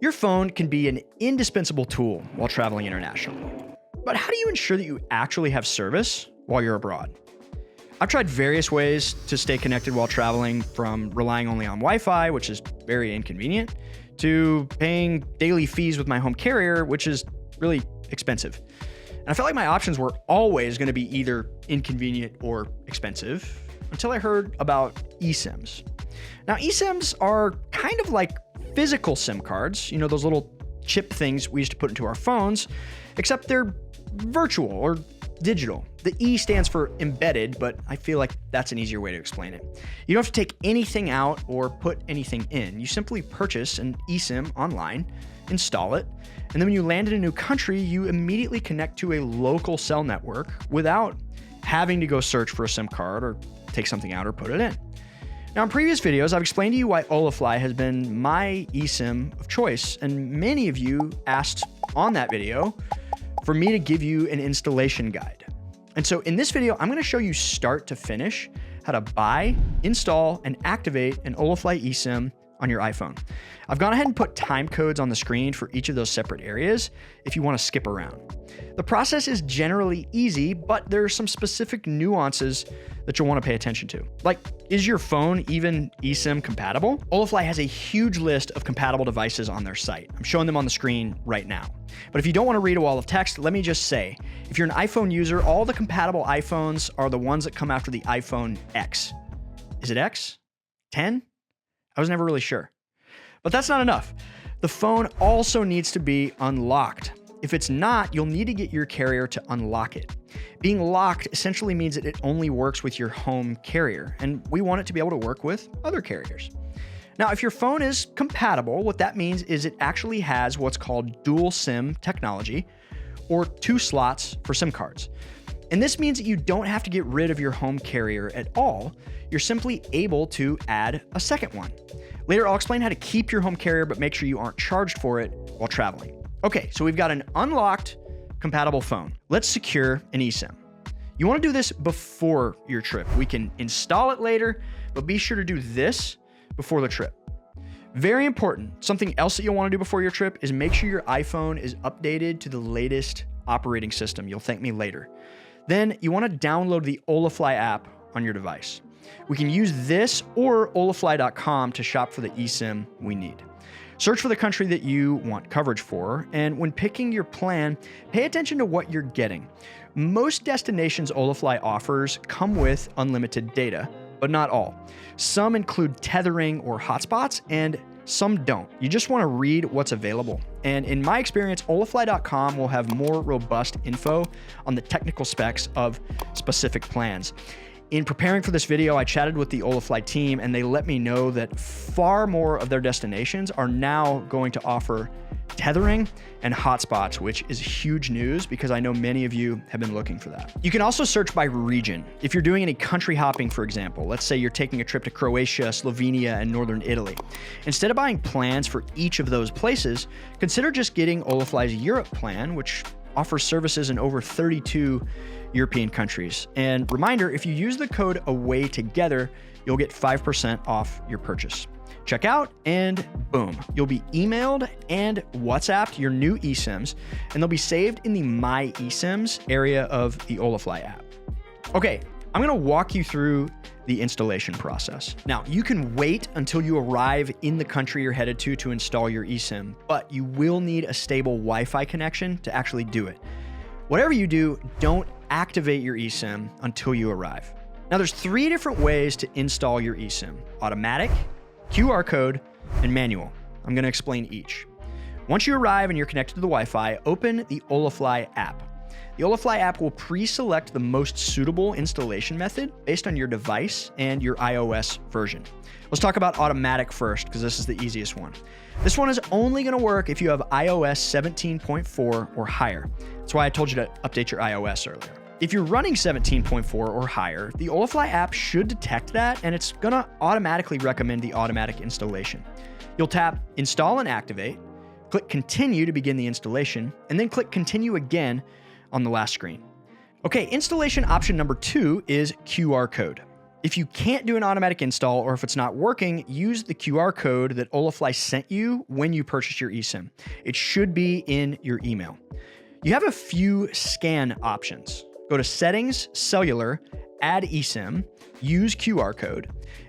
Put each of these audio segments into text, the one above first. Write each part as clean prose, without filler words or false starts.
Your phone can be an indispensable tool while traveling internationally. But how do you ensure that you actually have service while you're abroad? I've tried various ways to stay connected while traveling, from relying only on Wi-Fi, which is very inconvenient, to paying daily fees with my home carrier, which is really expensive. And I felt like my options were always going to be either inconvenient or expensive until I heard about eSIMs. Now, eSIMs are kind of like physical SIM cards, those little chip things we used to put into our phones, except they're virtual or digital. The E stands for embedded, but I feel like that's an easier way to explain it. You don't have to take anything out or put anything in. You simply purchase an eSIM online, install it, and then when you land in a new country, you immediately connect to a local cell network without having to go search for a SIM card or take something out or put it in. Now, in previous videos, I've explained to you why Holafly has been my eSIM of choice, and many of you asked on that video for me to give you an installation guide. And so in this video, I'm going to show you start to finish how to buy, install, and activate an Holafly eSIM on your iPhone. I've gone ahead and put time codes on the screen for each of those separate areas if you want to skip around. The process is generally easy, but there are some specific nuances that you'll want to pay attention to. Like, is your phone even eSIM compatible? Holafly has a huge list of compatible devices on their site. I'm showing them on the screen right now. But if you don't want to read a wall of text, let me just say, if you're an iPhone user, all the compatible iPhones are the ones that come after the iPhone X. Is it X? 10? I was never really sure. But that's not enough. The phone also needs to be unlocked. If it's not, you'll need to get your carrier to unlock it. Being locked essentially means that it only works with your home carrier, and we want it to be able to work with other carriers. Now, if your phone is compatible, what that means is it actually has what's called dual SIM technology, or 2 slots for SIM cards. And this means that you don't have to get rid of your home carrier at all. You're simply able to add a second one. Later, I'll explain how to keep your home carrier, but make sure you aren't charged for it while traveling. Okay, so we've got an unlocked, compatible phone. Let's secure an eSIM. You want to do this before your trip. We can install it later, but be sure to do this before the trip. Very important. Something else that you'll want to do before your trip is make sure your iPhone is updated to the latest operating system. You'll thank me later. Then you want to download the Holafly app on your device. We can use this or holafly.com to shop for the eSIM we need. Search for the country that you want coverage for, and when picking your plan, pay attention to what you're getting. Most destinations Holafly offers come with unlimited data, but not all. Some include tethering or hotspots, and some don't. You just want to read what's available. And in my experience, holafly.com will have more robust info on the technical specs of specific plans. In preparing for this video, I chatted with the Holafly team, and they let me know that far more of their destinations are now going to offer tethering and hotspots, which is huge news because I know many of you have been looking for that. You can also search by region. If you're doing any country hopping, for example, let's say you're taking a trip to Croatia, Slovenia, and Northern Italy. Instead of buying plans for each of those places, consider just getting Holafly's Europe plan, which offers services in over 32 European countries. And reminder, if you use the code AWAYTOGETHER, you'll get 5% off your purchase. Check out and boom, you'll be emailed and WhatsApped your new eSIMs, and they'll be saved in the My eSIMS area of the Holafly app. Okay, I'm gonna walk you through the installation process. Now, you can wait until you arrive in the country you're headed to install your eSIM, but you will need a stable Wi-Fi connection to actually do it. Whatever you do, don't activate your eSIM until you arrive. Now, there's 3 different ways to install your eSIM: automatic, QR code, and manual. I'm going to explain each. Once you arrive and you're connected to the Wi-Fi, open the Holafly app. The Holafly app will pre-select the most suitable installation method based on your device and your iOS version. Let's talk about automatic first, because this is the easiest one. This one is only going to work if you have iOS 17.4 or higher. That's why I told you to update your iOS earlier. If you're running 17.4 or higher, the Holafly app should detect that, and it's going to automatically recommend the automatic installation. You'll tap Install and Activate, click Continue to begin the installation, and then click Continue again on the last screen. Okay, installation option number 2 is QR code. If you can't do an automatic install or if it's not working, use the QR code that Holafly sent you when you purchase your eSIM. It should be in your email. You have a few scan options. Go to Settings, Cellular, Add eSIM, use QR code,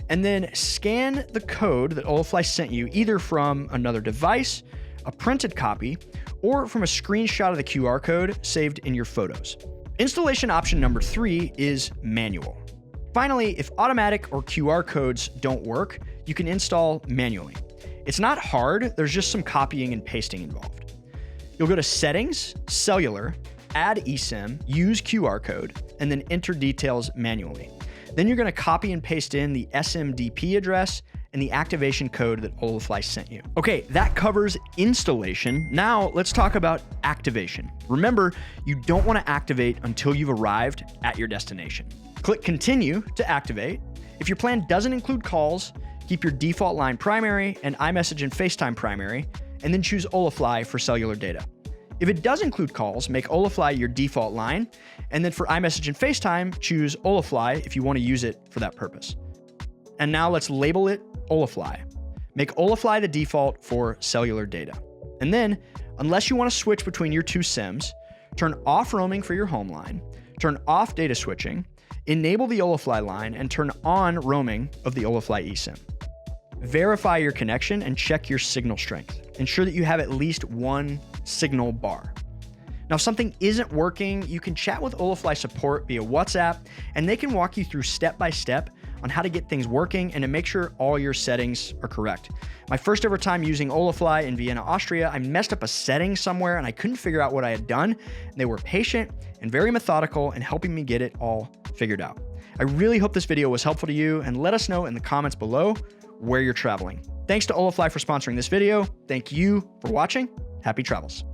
and then scan the code that Holafly sent you either from another device, a printed copy, or from a screenshot of the QR code saved in your photos. Installation option number 3 is manual. Finally, if automatic or QR codes don't work, you can install manually. It's not hard, there's just some copying and pasting involved. You'll go to Settings, Cellular, Add eSIM, use QR code, and then enter details manually. Then you're going to copy and paste in the SMDP address and the activation code that Holafly sent you. Okay, that covers installation. Now let's talk about activation. Remember, you don't want to activate until you've arrived at your destination. Click Continue to activate. If your plan doesn't include calls, keep your default line primary and iMessage and FaceTime primary, and then choose Holafly for cellular data. If it does include calls, make Holafly your default line, and then for iMessage and FaceTime, choose Holafly if you want to use it for that purpose. And now let's label it Holafly. Make Holafly the default for cellular data. And then, unless you want to switch between your two SIMs, turn off roaming for your home line, turn off data switching, enable the Holafly line, and turn on roaming of the Holafly eSIM. Verify your connection and check your signal strength. Ensure that you have at least one signal bar. Now, if something isn't working, you can chat with Holafly support via WhatsApp, and they can walk you through step-by-step on how to get things working and to make sure all your settings are correct. My first ever time using Holafly in Vienna, Austria, I messed up a setting somewhere and I couldn't figure out what I had done. They were patient and very methodical in helping me get it all figured out. I really hope this video was helpful to you, and let us know in the comments below where you're traveling. Thanks to Holafly for sponsoring this video. Thank you for watching. Happy travels.